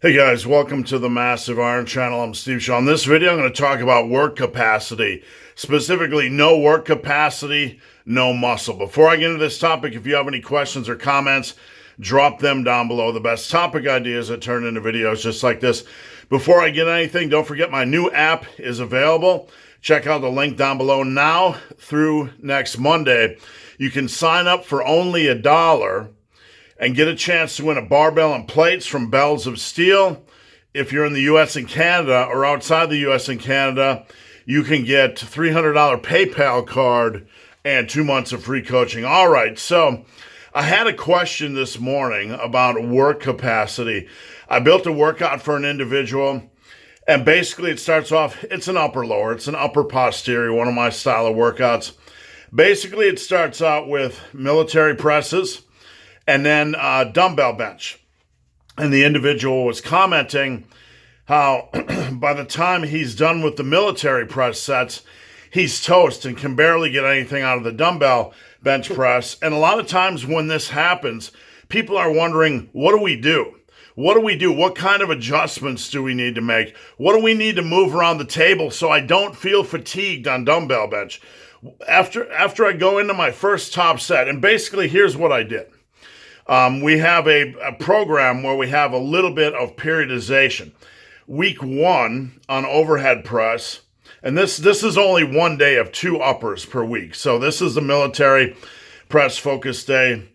Hey guys, welcome to the Massive Iron Channel. I'm Steve Shaw. In this video, I'm going to talk about work capacity. Specifically, no work capacity, no muscle. Before I get into this topic, if you have any questions or comments, drop them down below. The best topic ideas that turn into videos just like this. Before I get anything, don't forget my new app is available. Check out the link down below now through next Monday. You can sign up for only $1 and get a chance to win a barbell and plates from Bells of Steel. If you're in the US and Canada or outside the US and Canada, you can get $300 PayPal card and 2 months of free coaching. All right, so I had a question this morning about work capacity. I built a workout for an individual, and basically it starts off, it's an upper lower, it's an upper posterior, one of my style of workouts. Basically it starts out with military presses, and then dumbbell bench. And the individual was commenting how by the time he's done with the military press sets, he's toast and can barely get anything out of the dumbbell bench press. And a lot of times when this happens, people are wondering, what do we do? What do we do? What kind of adjustments do we need to make? What do we need to move around the table so I don't feel fatigued on dumbbell bench? After I go into my first top set, and basically here's what I did. We have a program where we have a little bit of periodization. Week 1 on overhead press, and this is only one day of 2 uppers per week. So this is the military press focus day.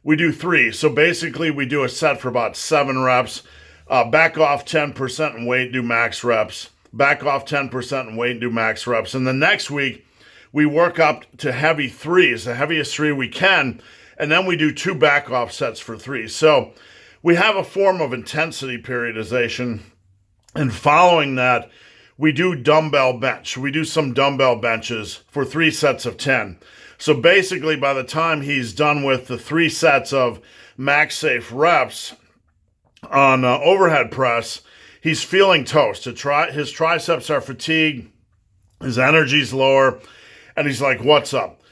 We do 3. So basically we do a set for about 7 reps, back off 10% in weight, do max reps, back off 10% in weight, do max reps. And the next week we work up to heavy 3s, the heaviest 3 we can, and then we do 2 back off sets for 3. So we have a form of intensity periodization. And following that, we do dumbbell bench. We do some dumbbell benches for 3 sets of 10. So basically, by the time he's done with the 3 sets of max safe reps on overhead press, he's feeling toast. His triceps are fatigued, his energy's lower, and he's like, what's up?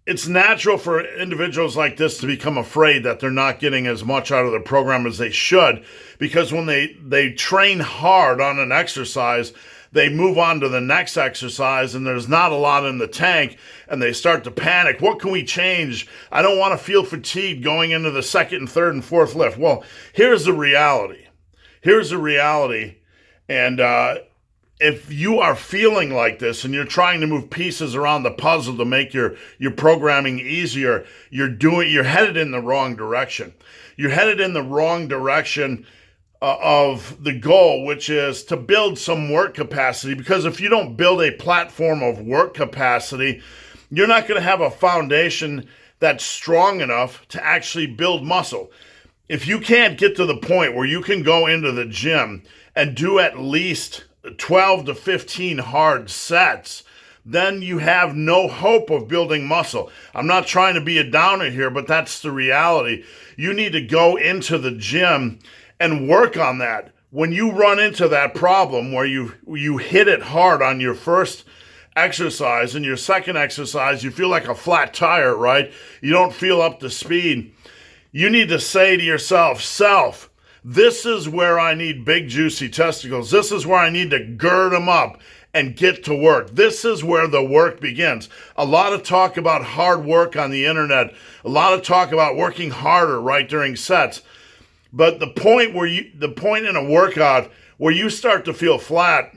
It's natural for individuals like this to become afraid that they're not getting as much out of the program as they should, because when they train hard on an exercise, they move on to the next exercise and there's not a lot in the tank and they start to panic. What can we change? I don't want to feel fatigued going into the second and third and fourth lift. Well, here's the reality. And if you are feeling like this and you're trying to move pieces around the puzzle to make your programming easier, you're headed in the wrong direction. You're headed in the wrong direction of the goal, which is to build some work capacity. Because if you don't build a platform of work capacity, you're not going to have a foundation that's strong enough to actually build muscle. If you can't get to the point where you can go into the gym and do at least 12 to 15 hard sets, then you have no hope of building muscle. I'm not trying to be a downer here, but that's the reality. You need to go into the gym and work on that. When you run into that problem where you hit it hard on your first exercise and your second exercise, you feel like a flat tire, right? You don't feel up to speed. You need to say to yourself, self, this is where I need big, juicy testicles. This is where I need to gird them up and get to work. This is where the work begins. A lot of talk about hard work on the internet. A lot of talk about working harder right during sets. But the point in a workout where you start to feel flat,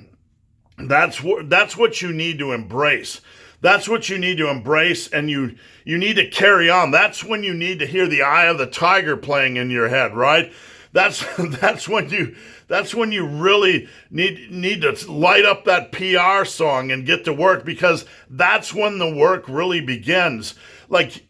that's what you need to embrace. That's what you need to embrace, and you need to carry on. That's when you need to hear the eye of the tiger playing in your head, right? That's when you really need to light up that PR song and get to work, because that's when the work really begins. Like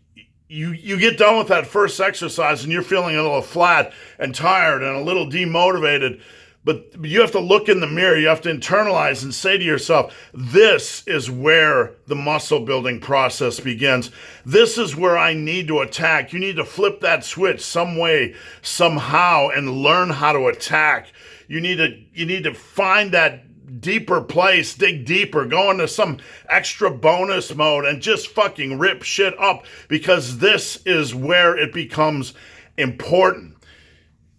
you get done with that first exercise and you're feeling a little flat and tired and a little demotivated, but you have to look in the mirror. You have to internalize and say to yourself, this is where the muscle building process begins. This is where I need to attack. You need to flip that switch some way, somehow, and learn how to attack. You need to find that deeper place, dig deeper, go into some extra bonus mode and just fucking rip shit up, because this is where it becomes important.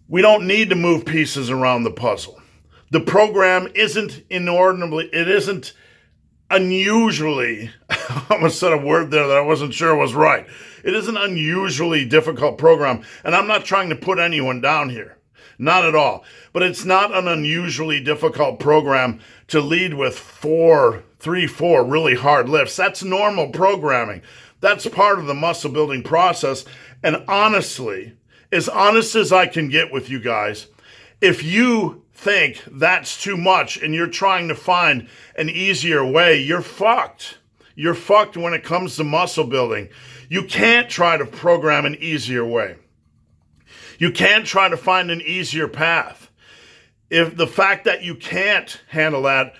We don't need to move pieces around the puzzle. The program isn't unusually, I almost said a word there that I wasn't sure was right. It is an unusually difficult program, and I'm not trying to put anyone down here. Not at all. But it's not an unusually difficult program to lead with 4 really hard lifts. That's normal programming. That's part of the muscle building process. And honestly, as honest as I can get with you guys, if you think that's too much and you're trying to find an easier way, you're fucked. You're fucked when it comes to muscle building. You can't try to program an easier way. You can't try to find an easier path. If the fact that you can't handle that,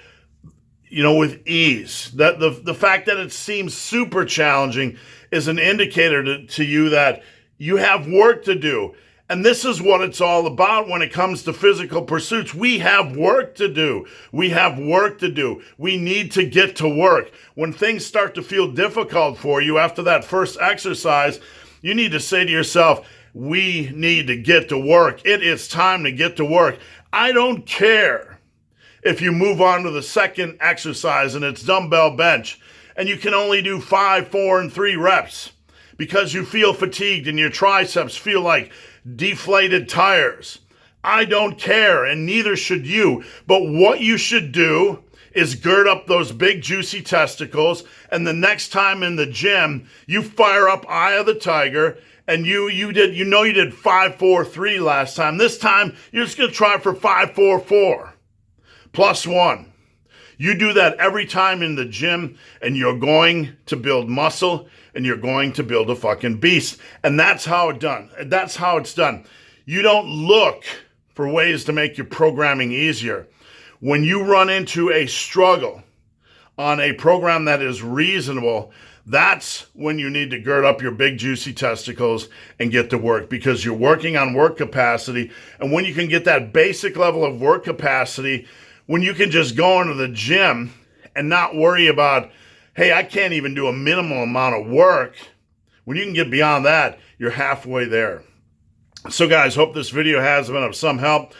with ease, that the fact that it seems super challenging is an indicator to you that you have work to do. And this is what it's all about when it comes to physical pursuits. We have work to do. We have work to do. We need to get to work. When things start to feel difficult for you after that first exercise, you need to say to yourself, we need to get to work. It is time to get to work. I don't care if you move on to the second exercise and it's dumbbell bench and you can only do 5, 4, and 3 reps because you feel fatigued and your triceps feel like deflated tires. I don't care, and neither should you. But what you should do is gird up those big juicy testicles, and the next time in the gym, you fire up Eye of the Tiger, and you did 5, 4, 3 last time. This time, you're just going to try for 5, 4, 4 plus 1. You do that every time in the gym, and you're going to build muscle, and you're going to build a fucking beast. And that's how it's done. That's how it's done. You don't look for ways to make your programming easier. When you run into a struggle on a program that is reasonable, that's when you need to gird up your big juicy testicles and get to work, because you're working on work capacity. And when you can get that basic level of work capacity, when you can just go into the gym and not worry about, hey, I can't even do a minimal amount of work. When you can get beyond that, you're halfway there. So guys, hope this video has been of some help.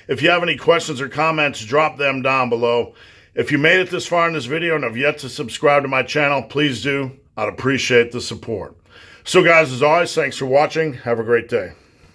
If you have any questions or comments, drop them down below. If you made it this far in this video and have yet to subscribe to my channel, please do. I'd appreciate the support. So guys, as always, thanks for watching. Have a great day.